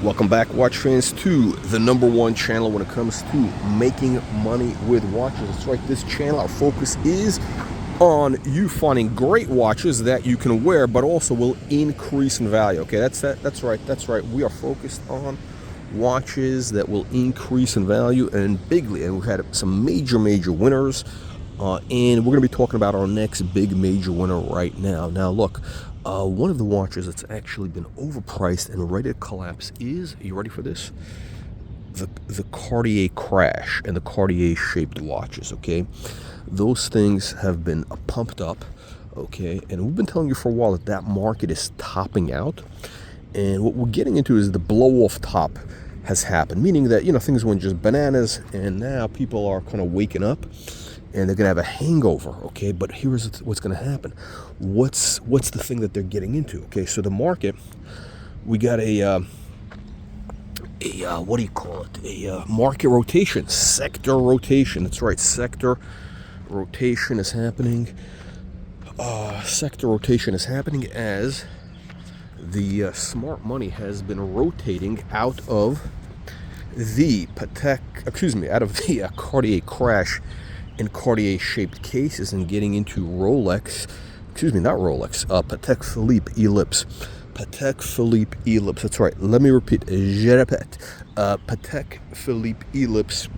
Welcome back, watch fans, to the #1 channel when it comes to making money with watches. That's right, this channel, our focus is on you finding great watches that you can wear but also will increase in value. Okay, that's right. We are focused on watches that will increase in value and bigly, and we've had some major winners, and we're going to be talking about our next big major winner right now. Now look, one of the watches that's actually been overpriced and ready to collapse is, are you ready for this? The Cartier Crash and the Cartier shaped watches. Okay, those things have been pumped up, okay, and we've been telling you for a while that that market is topping out, and what we're getting into is the blow off top has happened, meaning that, you know, things went just bananas and now people are kind of waking up and they're gonna have a hangover. Okay, but here's what's gonna happen. What's the thing that they're getting into? Okay, so the market, we got a what do you call it? A market rotation, sector rotation. That's right, sector rotation is happening. Sector rotation is happening as the smart money has been rotating out of the out of the Cartier Crash and Cartier shaped cases and getting into Patek Philippe ELLIPSE. Patek Philippe ELLIPSE, that's right, let me repeat, Patek Philippe ELLIPSE.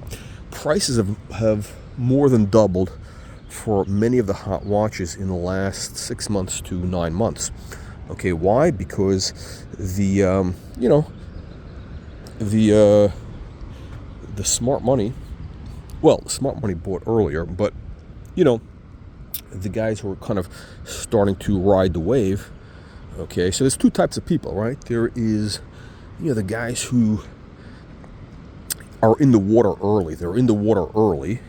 Prices have more than doubled for many of the hot watches in the last 6 months to 9 months. Okay, why? Because the smart money, well, the smart money bought earlier, but you know, the guys who are kind of starting to ride the wave. Okay, so there's two types of people, right? There is, you know, the guys who are in the water early. They're in the water early,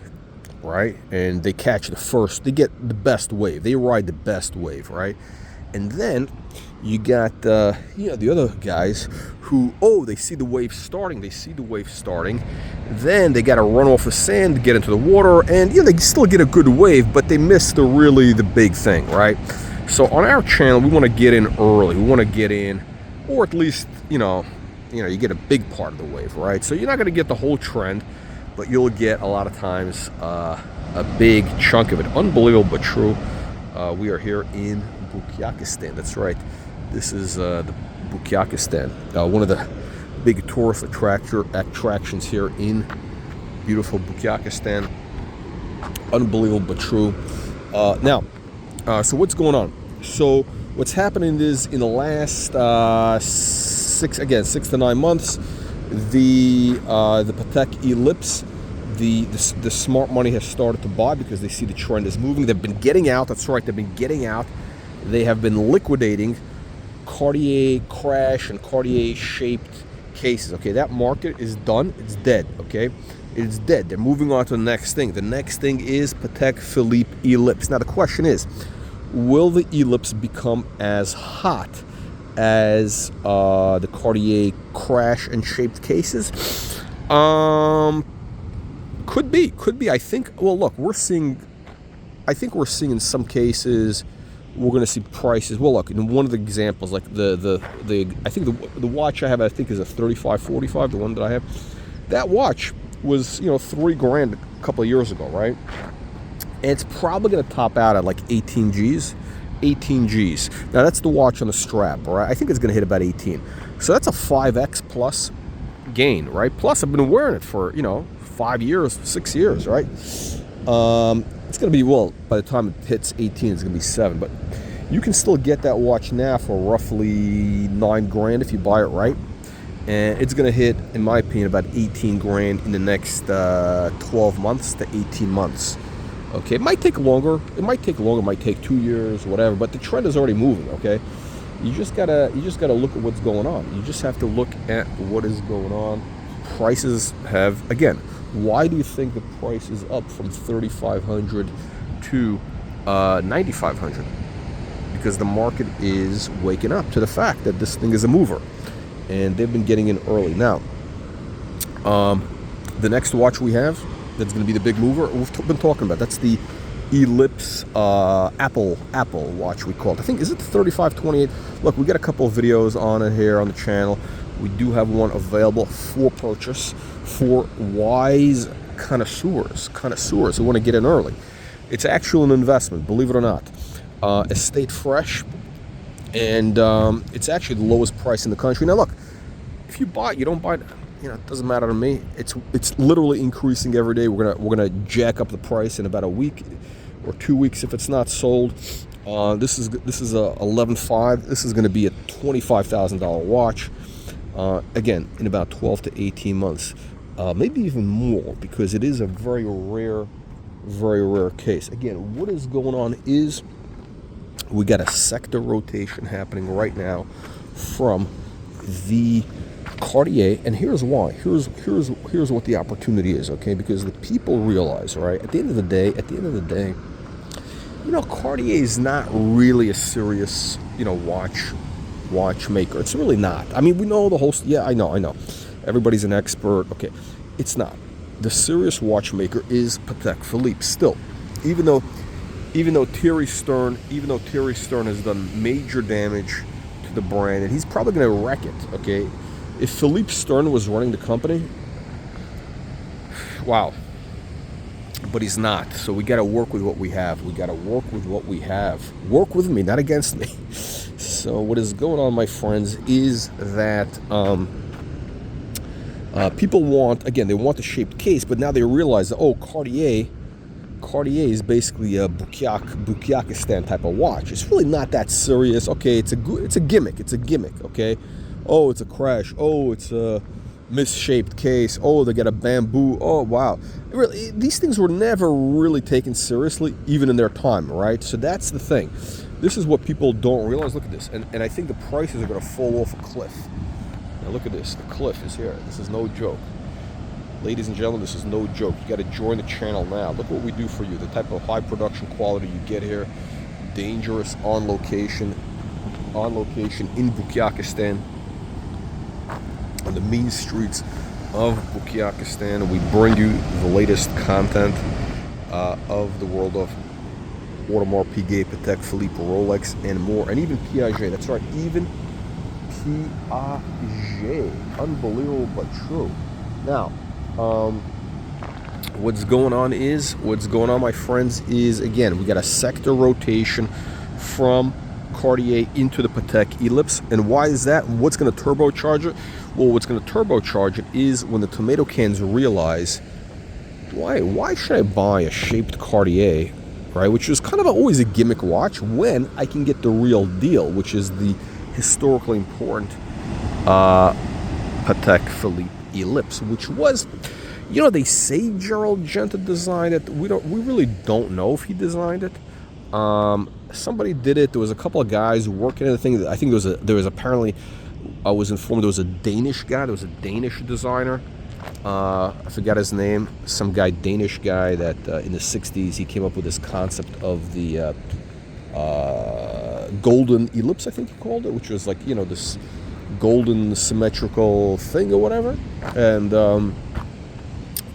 right? And they catch they get the best wave. They ride the best wave, right? And then you got the other guys who, they see the wave starting. Then they got to run off the sand to get into the water, and they still get a good wave, but they miss the big thing, right? So on our channel, we want to get in early. We want to get in, or at least you get a big part of the wave, right? So you're not going to get the whole trend, but you'll get a lot of times a big chunk of it. Unbelievable but true. We are here in Bukyakistan. That's right. This is the Bukyakistan, one of the big tourist attractions here in beautiful Bukyakistan. Unbelievable but true. So what's going on? So what's happening is, in the last 6 to 9 months, the Patek ELLIPSE, the smart money has started to buy because they see the trend is moving. They've been getting out. That's right, they've been getting out. They have been liquidating Cartier Crash and Cartier shaped cases. Okay, that market is done. It's dead. Okay, it's dead. They're moving on to the next thing. The next thing is Patek Philippe ELLIPSE. Now the question is, will the ELLIPSE become as hot as the Cartier Crash and shaped cases? Could be. I think. Well, look, we're seeing in some cases, we're going to see prices. Well, look, in one of the examples, like I think the watch I have, I think, is a 3545. The one that I have, that watch was $3,000 a couple of years ago, right? And it's probably going to top out at like 18 G's. 18 G's. Now that's the watch on the strap, right? I think it's going to hit about 18. So that's a 5x plus gain, right? Plus I've been wearing it for 5 years, 6 years, right? It's going to be, well, by the time it hits 18, it's going to be 7. But you can still get that watch now for roughly $9,000 if you buy it right. And it's going to hit, in my opinion, about $18,000 in the next 12 months to 18 months. Okay, it might take longer. It might take 2 years, whatever. But the trend is already moving. Okay, you just gotta look at what's going on. You just have to look at what is going on. Prices have, again. Why do you think the price is up from 3,500 to 9,500? Because the market is waking up to the fact that this thing is a mover, and they've been getting in early. Now, the next watch we have that's going to be the big mover, we've been talking about, that's the ELLIPSE Apple watch, we call it. I think, is it the 3528? Look, we got a couple of videos on it here on the channel. We do have one available for purchase for wise connoisseurs who want to get in early. It's actually an investment, believe it or not. Estate fresh, and it's actually the lowest price in the country. Now look, if you buy it, you don't buy it, it doesn't matter to me. It's literally increasing every day. We're gonna jack up the price in about a week or 2 weeks if it's not sold. This is a 11.5. This is going to be a $25,000 watch. Again, in about 12 to 18 months, maybe even more, because it is a very rare case. Again, what is going on is we got a sector rotation happening right now from the Cartier, and here's why. Here's what the opportunity is, okay? Because the people realize, right, at the end of the day, Cartier is not really a serious, watchmaker. It's really not. I mean, we know the whole. Yeah, I know. Everybody's an expert. Okay, it's not. The serious watchmaker is Patek Philippe. Still, even though Thierry Stern has done major damage to the brand, and he's probably going to wreck it. Okay, if Philippe Stern was running the company, wow. But he's not. So we got to work with what we have. Work with me, not against me. So what is going on, my friends, is that people they want the shaped case, but now they realize that, Cartier is basically a Bukiakistan type of watch. It's really not that serious. Okay, it's a gimmick. Okay. Oh, it's a crash. Oh, it's a misshaped case. Oh, they got a bamboo. Oh, wow. Really, these things were never really taken seriously, even in their time, right? So that's the thing. This is what people don't realize. Look at this. And I think the prices are going to fall off a cliff. Now look at this. The cliff is here. This is no joke. Ladies and gentlemen, this is no joke. You got to join the channel now. Look what we do for you. The type of high production quality you get here. Dangerous on location in Bukiakistan, on the mean streets of Bukiakistan. We bring you the latest content of the world of Audemars Piguet, Patek Philippe, Rolex, and more, and even Piaget. That's right, even Piaget. Unbelievable but true. Now, what's going on, my friends, is, again, we got a sector rotation from Cartier into the Patek ELLIPSE. And why is that? What's going to turbocharge it? Well, what's going to turbocharge it is when the tomato cans realize, why should I buy a shaped Cartier, right, which is kind of always a gimmick watch, when I can get the real deal, which is the historically important Patek Philippe ELLIPSE, which was, they say Gerald Genta designed it. We really don't know if he designed it. Somebody did it. There was a couple of guys working at the thing. I think there was apparently, I was informed there was a Danish guy. There was a Danish designer. I forgot his name. Some guy, Danish guy, that in the 60s he came up with this concept of the golden ellipse, I think he called it, which was like, this golden symmetrical thing or whatever. And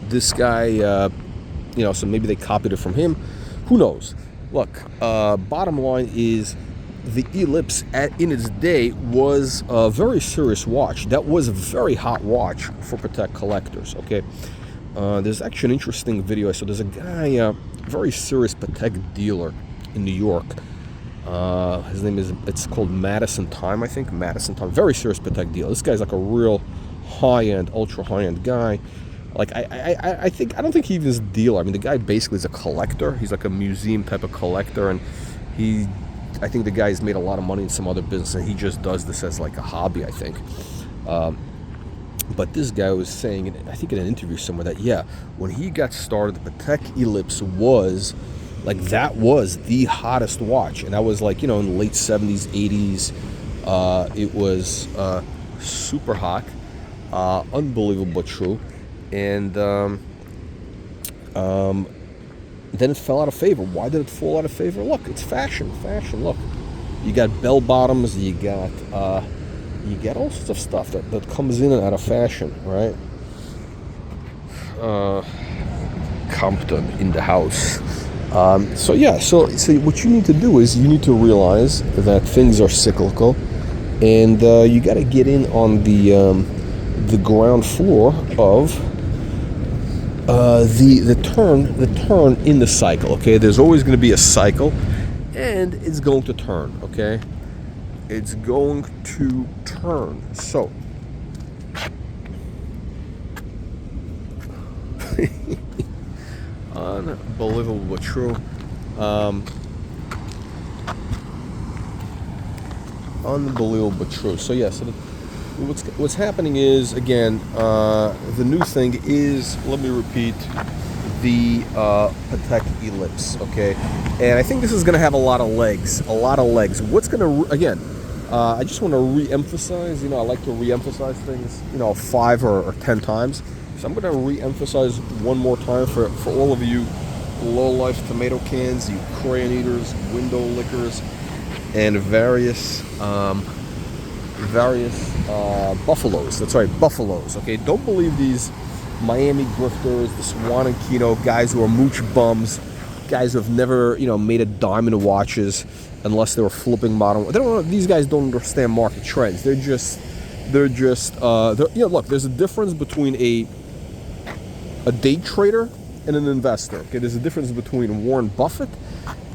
this guy, so maybe they copied it from him. Who knows? Look, bottom line is, the ELLIPSE in its day was a very serious watch. That was a very hot watch for Patek collectors, okay? There's actually an interesting video. So there's a guy, very serious Patek dealer in New York. His name it's called Madison Time, I think. Madison Time. Very serious Patek dealer. This guy's like a real high-end, ultra high-end guy. Like, I don't think he even is a dealer. I mean, the guy basically is a collector. He's like a museum type of collector, and I think the guy's made a lot of money in some other business, and he just does this as like a hobby, I think. But this guy was saying, I think in an interview somewhere, that when he got started, the Patek ELLIPSE was that was the hottest watch, and that was like, in the late 70s, 80s. It was super hot, unbelievable but true. And then it fell out of favor. Why did it fall out of favor? Look, it's fashion. Look, you got bell bottoms, you got all sorts of stuff that comes in and out of fashion, right? Compton in the house. So what you need to do is, you need to realize that things are cyclical. and you got to get in on the ground floor of the turn in the cycle. Okay, there's always going to be a cycle, and it's going to turn. Okay, it's going to turn. So unbelievable but true. Unbelievable but true. So yeah, so what's happening is, again, the new thing is, let me repeat, the Patek ELLIPSE. Okay, and I think this is going to have a lot of legs. What's going to, again, I just want to re-emphasize. I like to re-emphasize things, 5 or 10 times. So I'm going to re-emphasize one more time for all of you low-life tomato cans, you crayon eaters, window lickers, and various buffaloes. That's right, buffaloes. Okay, don't believe these Miami grifters, the Swan and Kino guys who are mooch bums, guys who have never, made a dime in watches unless they were flipping modern. They don't. These guys don't understand market trends. They're just. Look, there's a difference between a day trader and an investor. Okay, there's a difference between Warren Buffett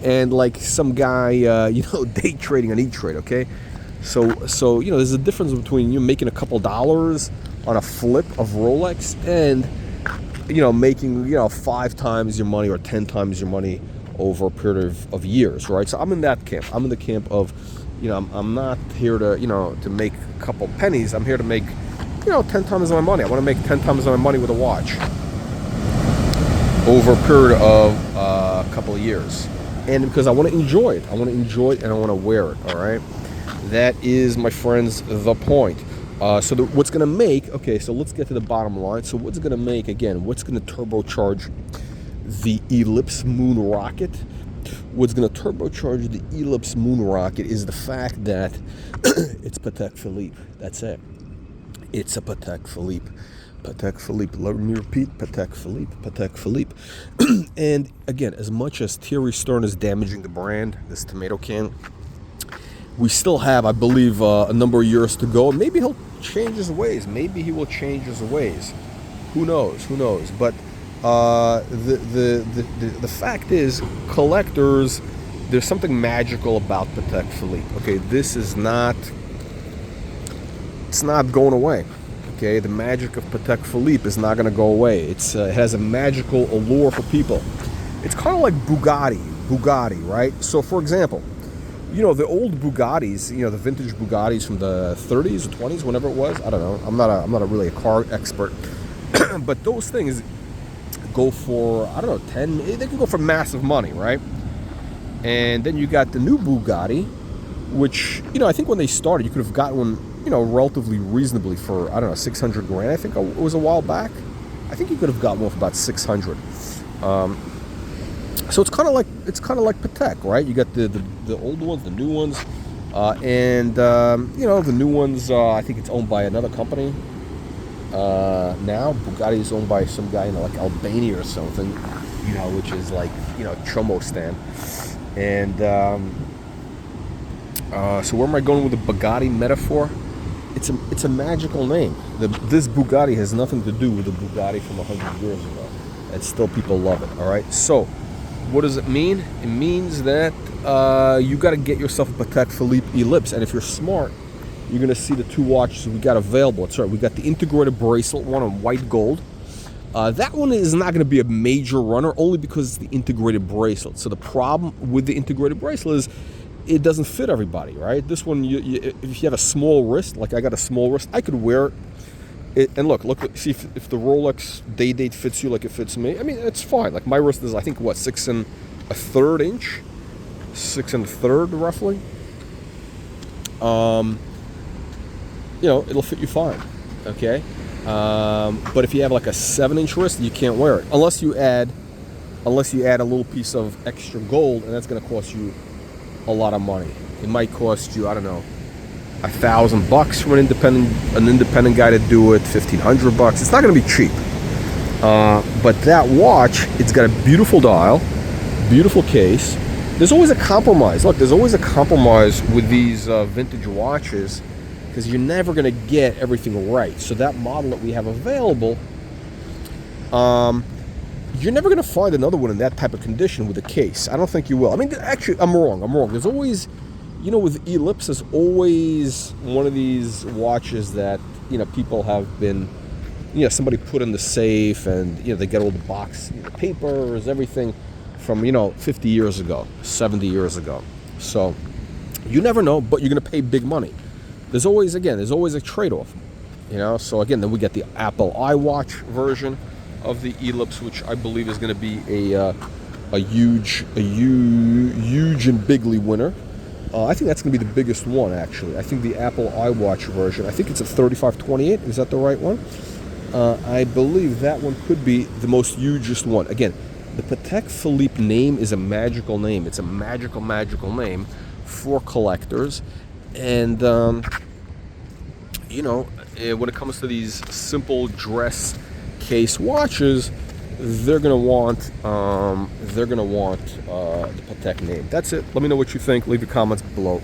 and like some guy, day trading on E-Trade. Okay, so there's a difference between you making a couple dollars on a flip of Rolex and making 5 times your money or 10 times your money over a period of years, right? So I'm in that camp. I'm in the camp of, I'm not here to to make a couple pennies. I'm here to make 10 times my money. I want to make 10 times my money with a watch over a period of a couple of years, and because I want to enjoy it. I want to enjoy it and I want to wear it. All right, that is, my friends, the point. What's going to make, okay, so let's get to the bottom line. So what's going to make, again, what's going to turbocharge the ELLIPSE moon rocket? What's going to turbocharge the ELLIPSE moon rocket is the fact that it's Patek Philippe. That's it. It's a Patek Philippe. Patek Philippe. Let me repeat, Patek Philippe. Patek Philippe. And again, as much as Thierry Stern is damaging the brand, this tomato can, we still have, I believe, a number of years to go. Maybe he'll change his ways. Maybe he will change his ways. Who knows? Who knows? But the fact is, collectors, there's something magical about Patek Philippe. Okay, this is not, it's not going away. Okay, the magic of Patek Philippe is not going to go away. It has a magical allure for people. It's kind of like Bugatti, right? So, for example, the old Bugattis, the vintage Bugattis from the 30s or 20s, whenever it was. I don't know. I'm not really a car expert, but those things go for, I don't know, 10. They can go for massive money, right? And then you got the new Bugatti, which I think when they started, you could have gotten one, relatively reasonably for, I don't know, 600 grand. I think it was a while back. I think you could have gotten one for about 600. So it's kind of like Patek, right? You got the old ones, the new ones, and the new ones. I think it's owned by another company now. Bugatti is owned by some guy in like Albania or something, which is like Chomostan. And so where am I going with the Bugatti metaphor? It's a magical name. This Bugatti has nothing to do with the Bugatti from 100 years ago, and still people love it. All right, so. What does it mean? It means that you got to get yourself a Patek Philippe ELLIPSE, and if you're smart, you're going to see the 2 watches we got available. That's right, we got the integrated bracelet one on white gold. That one is not going to be a major runner, only because it's the integrated bracelet. So the problem with the integrated bracelet is it doesn't fit everybody, right? This one, if you have a small wrist, like I got a small wrist, I could wear it. And look, see if the Rolex day date fits you like it fits me. I mean, it's fine. Like my wrist is, I think, what, 6 1/3 inch, 6 1/3 roughly. It'll fit you fine. Okay. But if you have like a 7-inch wrist, you can't wear it unless you add a little piece of extra gold, and that's going to cost you a lot of money. It might cost you, I don't know, $1,000 from an independent guy to do it, $1,500. It's not going to be cheap. But that watch, it's got a beautiful dial, beautiful case. There's always a compromise. Look, there's always a compromise with these vintage watches. because you're never going to get everything right. So that model that we have available, you're never going to find another one in that type of condition with a case. I don't think you will. I mean, actually, I'm wrong. There's always, with Ellipse, there's always one of these watches that, people have been, somebody put in the safe, and, they get all the box, papers, everything from, 50 years ago, 70 years ago. So you never know, but you're going to pay big money. There's always a trade-off, So again, then we get the Apple iWatch version of the Ellipse, which I believe is going to be a huge and bigly winner. I think that's going to be the biggest one, actually. I think the Apple iWatch version, I think it's a 3528. Is that the right one? I believe that one could be the most hugest one. Again, the Patek Philippe name is a magical name. It's a magical name for collectors. And, when it comes to these simple dress case watches, they're gonna want the Patek name. That's it. Let me know what you think. Leave your comments below.